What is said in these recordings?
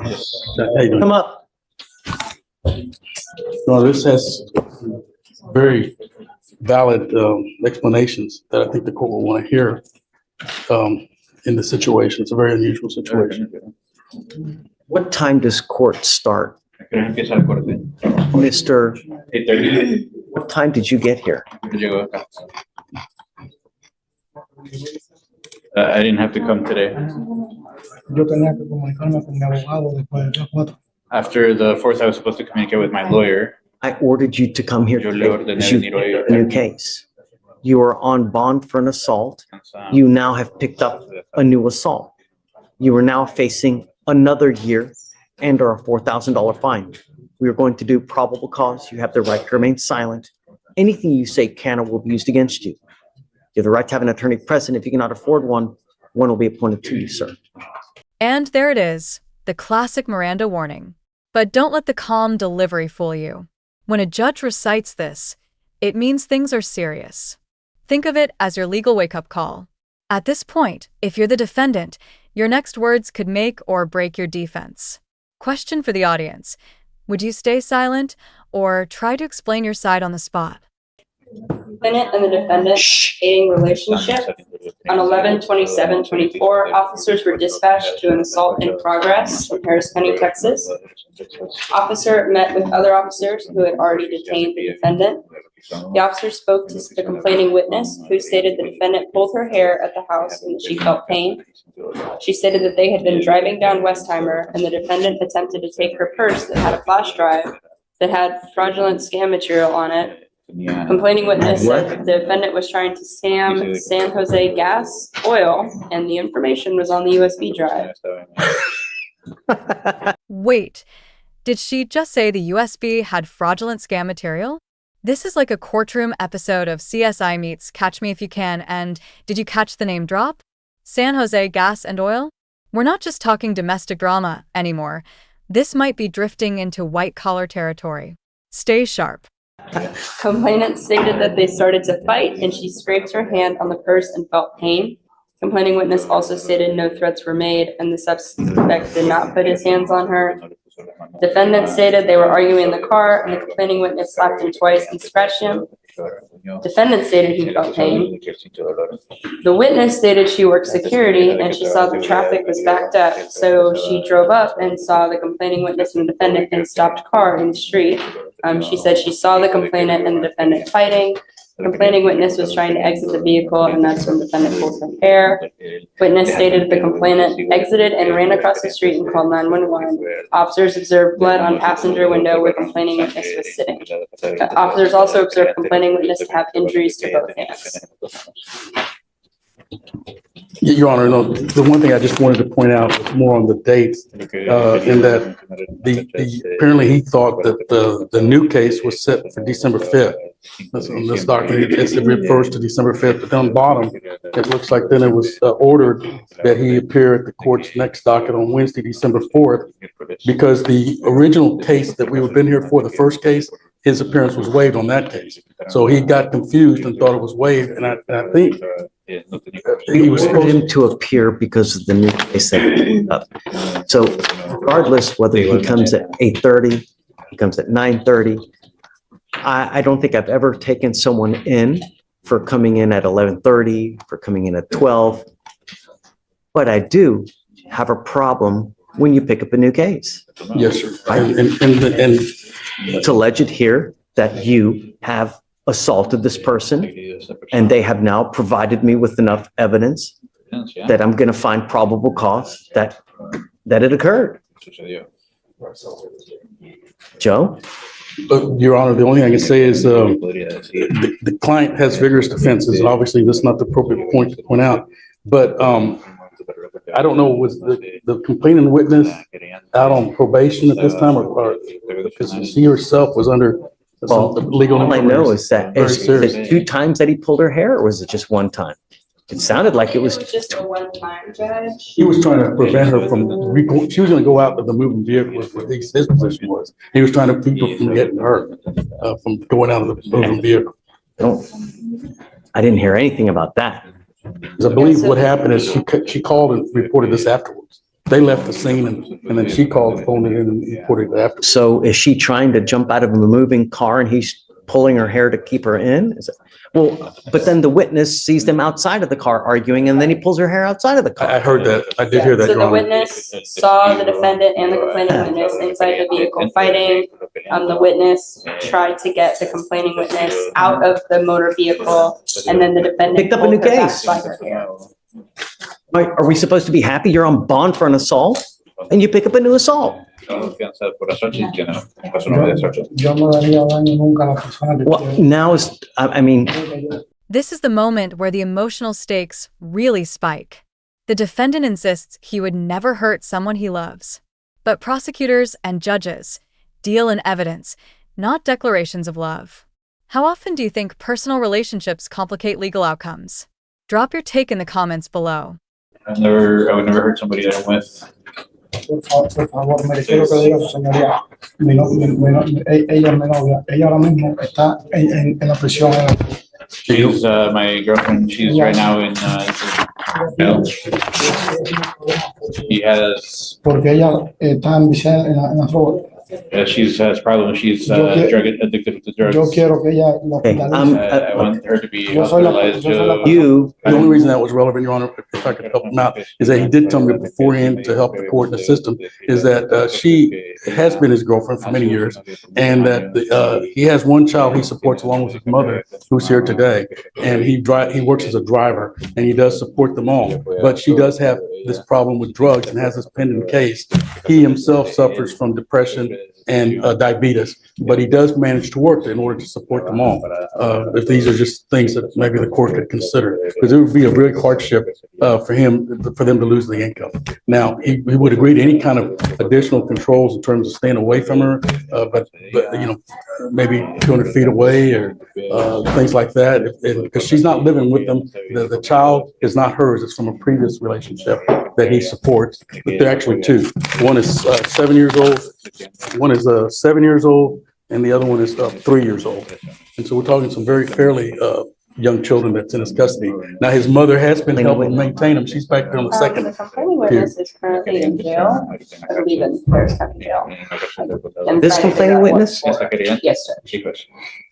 How you doing? Come up. No, this has very valid explanations that I think the court will want to hear in the situation. It's a very unusual situation. What time does court start? Empieza el corte. Mr. 8:30. What time did you get here? Llegó acá. I didn't have to come today. Yo tenía que comunicarme con mi abogado después de las 4. After the 4th, I was supposed to communicate with my lawyer. I ordered you to come here Yo le today ordené because you venir hoy. have a new case. You are on bond for an assault. Entonces, You now have picked up a new assault. You are now facing another year and or a $4,000 fine. We are going to do probable cause. You have the right to remain silent. Anything you say can or will be used against you. You have the right to have an attorney present. If you cannot afford one, one will be appointed to you, sir. And there it is, the classic Miranda warning. But don't let the calm delivery fool you. When a judge recites this, it means things are serious. Think of it as your legal wake-up call. At this point, if you're the defendant, your next words could make or break your defense. Question for the audience. Would you stay silent or try to explain your side on the spot? Defendant and the defendant dating relationship. On 11/27/24, officers were dispatched to an assault in progress in Harris County, Texas. Officer met with other officers who had already detained the defendant. The officer spoke to the complaining witness, who stated the defendant pulled her hair at the house and that she felt pain. She stated that they had been driving down Westheimer and the defendant attempted to take her purse that had a flash drive that had fraudulent scam material on it. Complaining witness said the defendant was trying to scam San Jose gas, oil, and the information was on the USB drive. Wait, did she just say the USB had fraudulent scam material? This is like a courtroom episode of CSI meets Catch Me If You Can, and did you catch the name drop? San Jose gas and oil? We're not just talking domestic drama anymore. This might be drifting into white-collar territory. Stay sharp. Complainant stated that they started to fight and she scraped her hand on the purse and felt pain. Complaining witness also stated no threats were made and the suspect did not put his hands on her. Defendant stated they were arguing in the car and the complaining witness slapped him twice and scratched him. Defendant stated he felt pain. The witness stated she worked security and she saw the traffic was backed up, so she drove up and saw the complaining witness and the defendant in a stopped car in the street. She said she saw the complainant and the defendant fighting. Complaining witness was trying to exit the vehicle and that's when the defendant pulled her hair. Witness stated the complainant exited and ran across the street and called 911. Officers observed blood on passenger window where complaining witness was sitting. Officers also observed complaining witness to have injuries to both hands. Your Honor, no, the one thing I just wanted to point out was more on the dates, in that apparently he thought that the new case was set for December 5th. That's on this document, it refers to December 5th, but down the bottom, it looks like then it was ordered that he appear at the court's next docket on Wednesday, December 4th, because the original case that we had been here for, the first case, his appearance was waived on that case. So he got confused and thought it was waived, and I think he was Ordered supposed him to appear because of the new case that he picked up. So regardless whether he comes at 8:30, he comes at 9:30, I don't think I've ever taken someone in for coming in at 11:30, for coming in at 12. But I do have a problem when you pick up a new case. Yes, sir. And It's alleged here that you have assaulted this person and they have now provided me with enough evidence that I'm going to find probable cause that it occurred. Joe? Your Honor, the only thing I can say is the client has vigorous defenses. Obviously, that's not the appropriate point to point out. But I don't know, was the complaining witness out on probation at this time, or because she herself was under some legal? All I know is that Very is serious. it 2 times that he pulled her hair, or was it just 1 time? It sounded like it was. Just a one-time, Judge. He was trying to prevent her from, she was gonna go out of the moving vehicle, was what his position was. He was trying to keep her from getting hurt, from going out of the moving vehicle. I didn't hear anything about that. Because I believe what happened is she called and reported this afterwards. They left the scene and then she called the phone in and reported it after. So is she trying to jump out of a moving car and he's pulling her hair to keep her in? Well, but then the witness sees them outside of the car arguing and then he pulls her hair outside of the I car. heard that. I did hear that, So Your the Honor. witness saw the defendant and the complaining witness inside the vehicle fighting. The witness tried to get the complaining witness out of the motor vehicle, and then the defendant Picked up a new pulled her back case. by her hair. Are we supposed to be happy you're on bond for an assault and you pick up a new assault? Yo no daría daño nunca a la persona que Well, quiero. now is, I mean, This is the moment where the emotional stakes really spike. The defendant insists he would never hurt someone he loves. But prosecutors and judges deal in evidence, not declarations of love. How often do you think personal relationships complicate legal outcomes? Drop your take in the comments below. I would never hurt somebody that I'm with. Por favor, me quiero que diga su señoría. Ella es mi novia. Ella ahora mismo está en la prisión. She's, my girlfriend, she's right now in, jail. He has, Porque ella está enviciada en la droga. she's has problems, she's, drug addicted to drugs. Yo quiero que ella lo Hey, hospitalice. I want her to be Yo soy la- hospitalized. yo soy la- you, The only reason that was relevant, Your Honor, if I could help him out, is that he did tell me beforehand to help the court and the system, is that she has been his girlfriend for many years, and that he has one child he supports along with his mother, who's here today, and he works as a driver, and he does support them all. But she does have this problem with drugs and has this pending case. He himself suffers from depression and diabetes, but he does manage to work in order to support them all. If these are just things that maybe the court could consider, because it would be a real hardship for them to lose the income. Now, he would agree to any kind of additional controls in terms of staying away from her, but you know, maybe 200 feet away or things like that. Because she's not living with them. The child is not hers. It's from a previous relationship that he supports. But they're actually two. One is 7 years old. One is 7 years old, and the other one is 3 years old. And so we're talking some very fairly young children that's in his custody. Now, his mother has been helping maintain him. She's back there on the The second. complaining witness is currently in jail. I believe in Paris County Jail. I'm This trying to figure complaining out what witness? for. Yes, sir.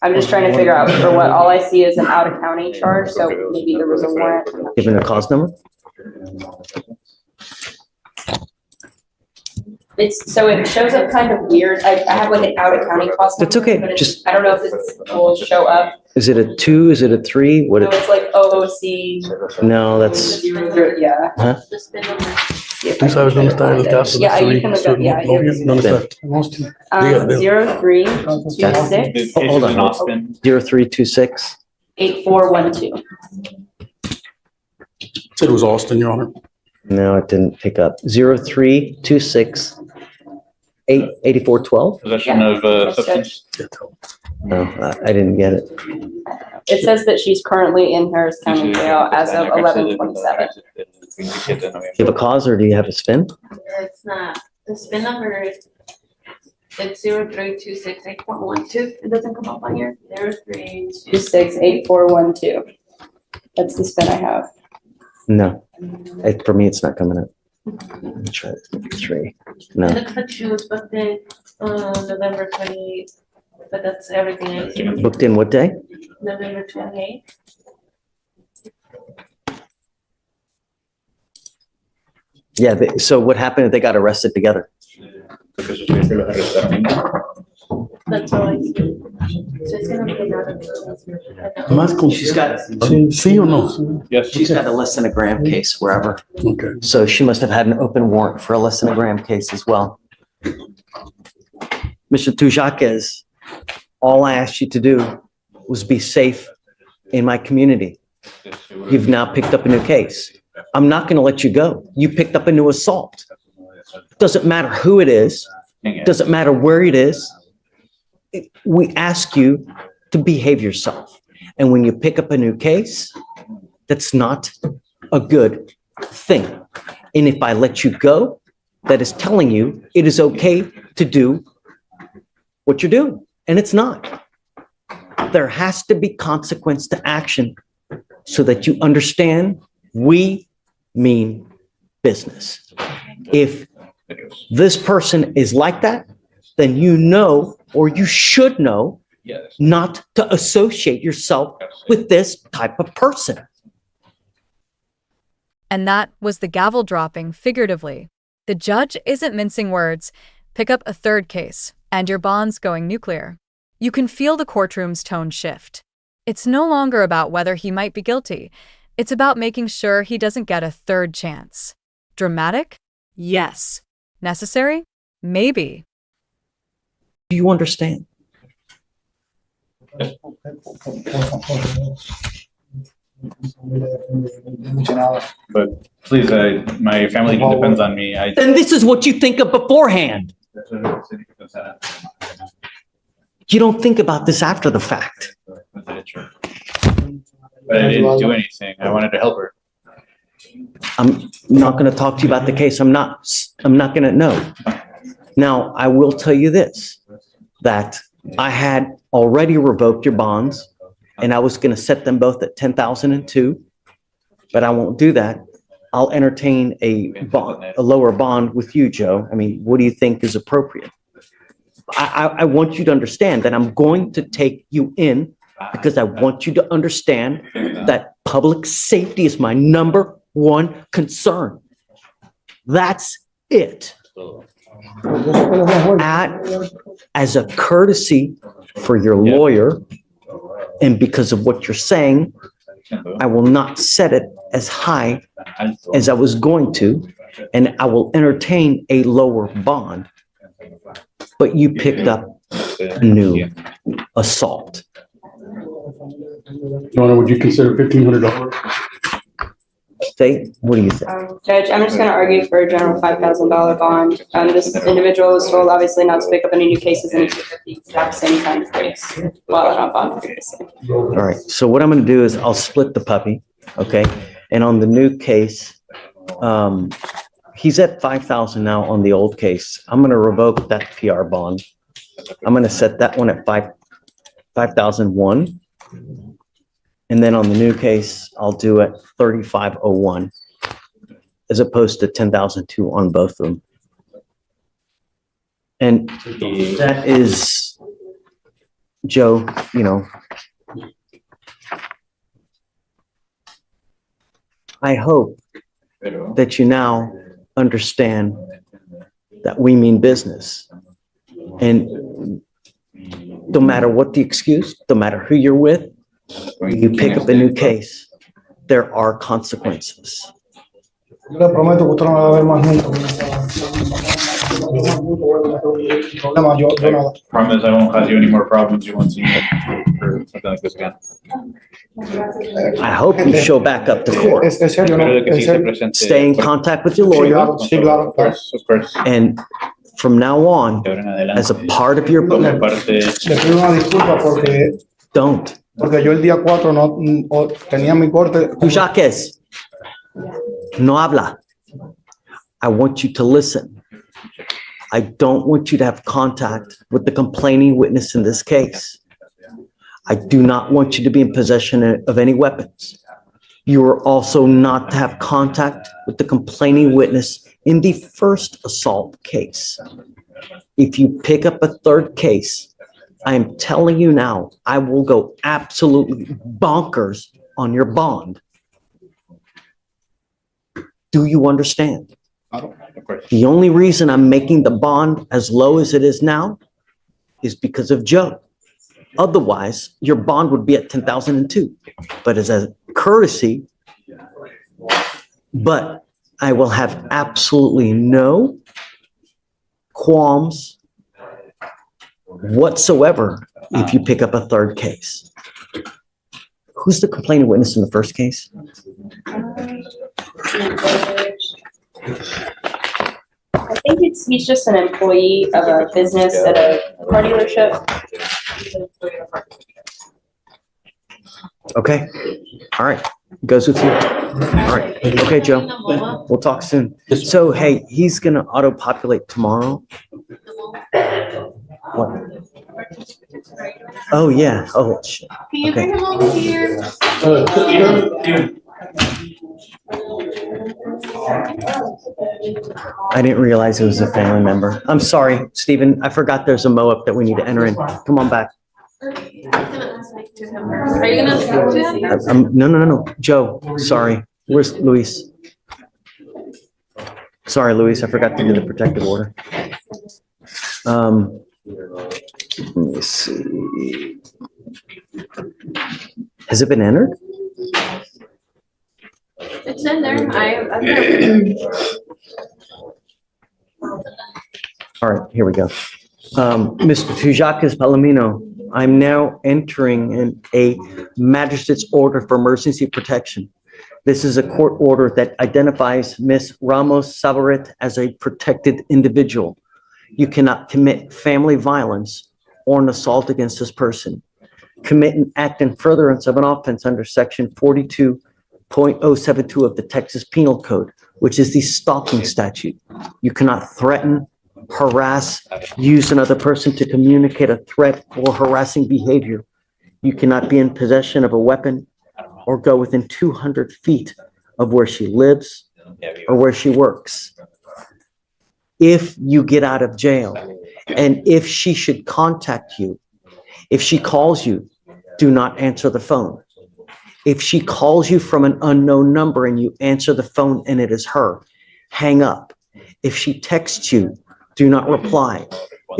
I'm just trying to figure out for what, all I see is an out-of-county charge, so maybe there was a warrant. I'm not given a sure. cause number? So it shows up kind of weird. I have like an out-of-county cost. That's number, okay, but just- I don't know if it will show up. Is it a 2? Is it a 3? What? No, it's like OOC. No, that's, Yeah. huh? Tú sabes dónde está el caso de Yeah, you Suri- can look up, yeah, Suri- ¿Dónde está? Austin. Yeah. 0326 Oh, hold on. Austin. 0326? 8412. Said it was Austin, Your Honor. No, it didn't pick up. 0326 8412? Possession of, substance. No, I didn't get it. It says that she's currently in Harris County Jail as of 11/27. Do you have a cause or do you have a spin? It's not, the spin number is, it's 03268412. It doesn't come up on here. 268412. That's the spin I have. No. For me, it's not coming up. Let me try this. 3. It No. looks like she was booked in, November 28th, but that's everything I see. Booked in what day? November 28th. Yeah, so what happened if they got arrested together? That's all I see. So it's gonna be another. Más con- She's got, Sí o no? Yes. she's got a less than a gram case wherever. Okay. So she must have had an open warrant for a less than a gram case as well. Mr. Tujaquez, all I asked you to do was be safe in my community. You've now picked up a new case. I'm not going to let you go. You picked up a new assault. Doesn't matter who it is. Doesn't matter where it is. We ask you to behave yourself. And when you pick up a new case, that's not a good thing. And if I let you go, that is telling you it is okay to do what you're doing. And it's not. There has to be consequence to action so that you understand we mean business. If videos. this person is like that, then you know, or you should know, Yes. not to associate yourself with this type of person. And that was the gavel dropping figuratively. The judge isn't mincing words. Pick up a third case, and your bond's going nuclear. You can feel the courtroom's tone shift. It's no longer about whether he might be guilty. It's about making sure he doesn't get a third chance. Dramatic? Yes. Necessary? Maybe. Do you understand? But please, my family depends on me. Then this is what you think of beforehand. You don't think about this after the fact. But I didn't do anything. I wanted to help her. I'm not going to talk to you about the case. I'm not going to know. Now, I will tell you this, that I had already revoked your bonds and I was going to set them both at 10,002, but I won't do that. I'll entertain a lower bond with you, Joe. I mean, what do you think is appropriate? I want you to understand that I'm going to take you in because I want you to understand that public safety is my number one concern. That's it. As a courtesy for your lawyer, and because of what you're saying, I will not set it as high as I was going to, and I will entertain a lower bond. But you picked up a new assault. Your Honor, would you consider $1,500? State, what do you think? Judge, I'm just gonna argue for a general $5,000 bond. This individual was told obviously not to pick up any new cases and he picked up the exact same kind of case while on bond previously. All right, so what I'm gonna do is I'll split the puppy, okay? And on the new case, he's at 5,000 now on the old case. I'm gonna revoke that PR bond. I'm gonna set that one at 5,001. And then on the new case, I'll do it 3,501 as opposed to 10,002 on both of them. And that is, Joe, you know, I hope that you now understand that we mean business. And no matter what the excuse, no matter who you're with, you pick up a new case, there are consequences. Yo le prometo que usted no me va a ver más nunca. Problema, yo nada. Promise I won't cause you any more problems. You won't see me for something like this again. I hope you show back up to court. Es serio, ¿no? Espero que Es sí se serio. presente. Stay in contact with your Sí, lawyer, claro, sí, claro, Of course, of course. and from now on, De ahora en adelante. as a part of your, Como parte, Le pido una disculpa porque yo el día 4 tenía mi corte. tú Jaques, no habla. I want you to listen. I don't want you to have contact with the complaining witness in this case. I do not want you to be in possession of any weapons. You are also not to have contact with the complaining witness in the first assault case. If you pick up a third case, I am telling you now, I will go absolutely bonkers on your bond. Do you understand? of course. The only reason I'm making the bond as low as it is now is because of Joe. Otherwise, your bond would be at 10,002. But as a courtesy, but I will have absolutely no qualms whatsoever if you pick up a third case. Who's the complaining witness in the first case? I think he's just an employee of a business at a car dealership. Okay, all right, goes with you. All right, okay, Joe, we'll talk soon. So, hey, he's gonna auto-populate tomorrow. What? Oh, yeah, oh, shit. Can you bring Okay. him over here? I didn't realize it was a family member. I'm sorry, Stephen. I forgot there's a MOAP that we need to enter in. Come on back. Are you gonna speak to him? No. Joe, sorry. Where's Luis? Sorry, Luis, I forgot to do the protective order. Let me see. Has it been entered? It's in there. All right, here we go. Mr. Tujakas Palomino, I'm now entering in a magistrate's order for emergency protection. This is a court order that identifies Ms. Ramos Savarit as a protected individual. You cannot commit family violence or an assault against this person. Commit an act in furtherance of an offense under section 42.072 of the Texas Penal Code, which is the stalking statute. You cannot threaten, harass, use another person to communicate a threat or harassing behavior. You cannot be in possession of a weapon or go within 200 feet of where she lives or where she works. If you get out of jail and if she should contact you, if she calls you, do not answer the phone. If she calls you from an unknown number and you answer the phone and it is her, hang up. If she texts you, do not reply.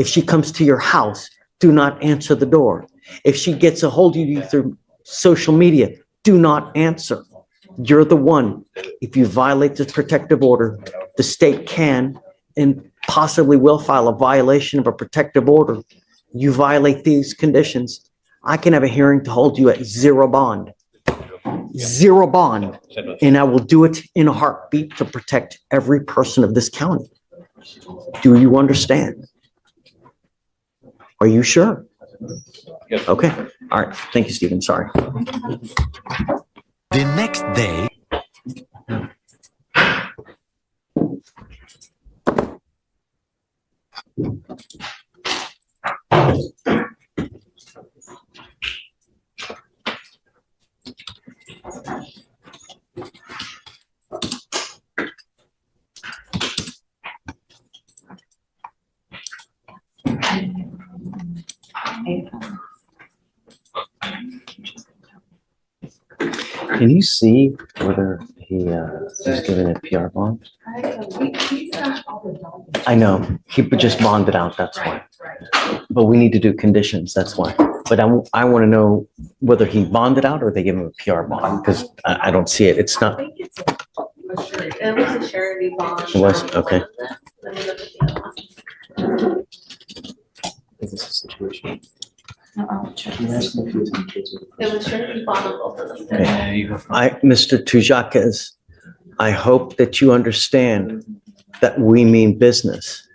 If she comes to your house, do not answer the door. If she gets a hold of you through social media, do not answer. You're the one. If you violate this protective order, the state can and possibly will file a violation of a protective order. You violate these conditions, I can have a hearing to hold you at zero bond. Zero bond. And I will do it in a heartbeat to protect every person of this county. Do you understand? Are you sure? Okay. All right. Thank you, Stephen. Sorry. The next day. Can you see whether he was given a PR bond? I know, he just bonded out, that's why. But we need to do conditions, that's why. But I want to know whether he bonded out or they give him a PR bond, because I don't see it. It's not. It was a surety bond. It was? Okay. Let me look at the other one. This is a situation. It was surety bond on both of them. Okay. Mr. Tujakas, I hope that you understand that we mean business.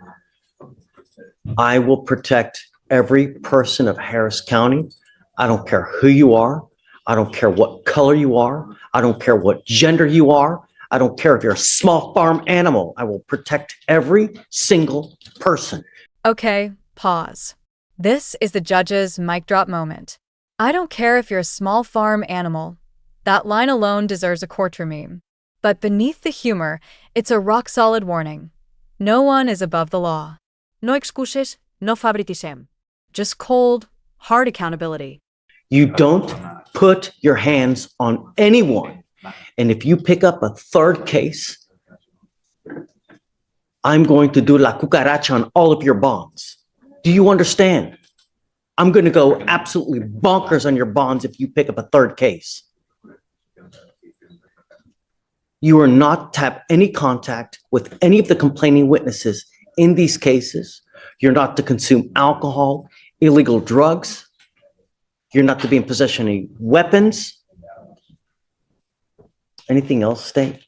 I will protect every person of Harris County. I don't care who you are. I don't care what color you are. I don't care what gender you are. I don't care if you're a small farm animal. I will protect every single person. Okay, pause. This is the judge's mic drop moment. I don't care if you're a small farm animal. That line alone deserves a courtroom meme. But beneath the humor, it's a rock-solid warning. No one is above the law. No excuses, no favoritism. Just cold, hard accountability. You don't put your hands on anyone. And if you pick up a third case, I'm going to do la cucaracha on all of your bonds. Do you understand? I'm going to go absolutely bonkers on your bonds if you pick up a third case. You are not to have any contact with any of the complaining witnesses in these cases. You're not to consume alcohol, illegal drugs. You're not to be in possession of any weapons. Anything else, State?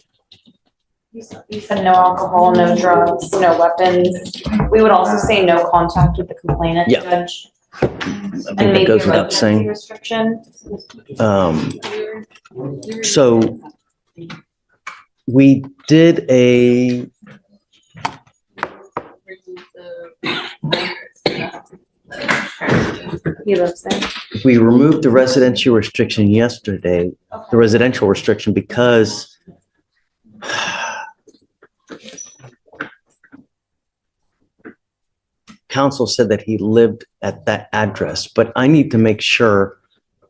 You said no alcohol, no drugs, no weapons. We would also say no contact with the complainant, Yeah. Judge. I And think that maybe goes a without residency saying. restriction. So we did a, He lives there. we removed the residential restriction yesterday, the residential restriction, because counsel said that he lived at that address, but I need to make sure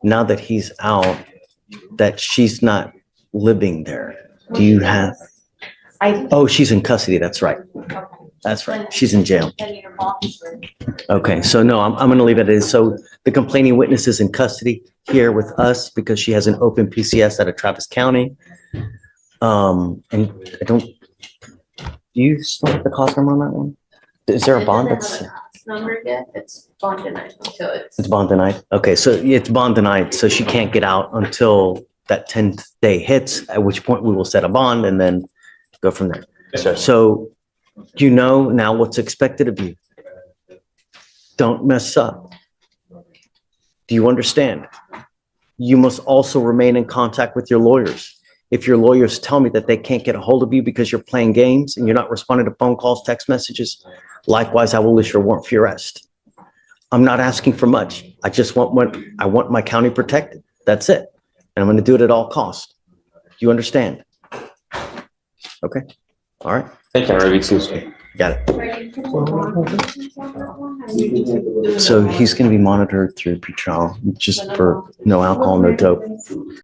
now that he's out, that she's not living there. Do you have, oh, she's in custody, that's right. That's right, she's in jail. Okay, so no, I'm gonna leave it as, so the complaining witness is in custody here with us because she has an open PCS out of Travis County. And I don't, do you still have the cost number on that one? Is there a bond that's? Number yet, it's bond denied until It's bond denied? Okay, so it's bond denied, so she can't get out until that 10th day hits, at which point we will set a bond and then go from there. So you know now what's expected of you. Don't mess up. Do you understand? You must also remain in contact with your lawyers. If your lawyers tell me that they can't get a hold of you because you're playing games and you're not responding to phone calls, text messages, likewise, I will issue a warrant for your arrest. I'm not asking for much. I just I want my county protected. That's it. And I'm going to do it at all costs. Do you understand? Okay. All right. Thank you, excuse me. Got it. So he's going to be monitored through pretrial just for no alcohol, no dope.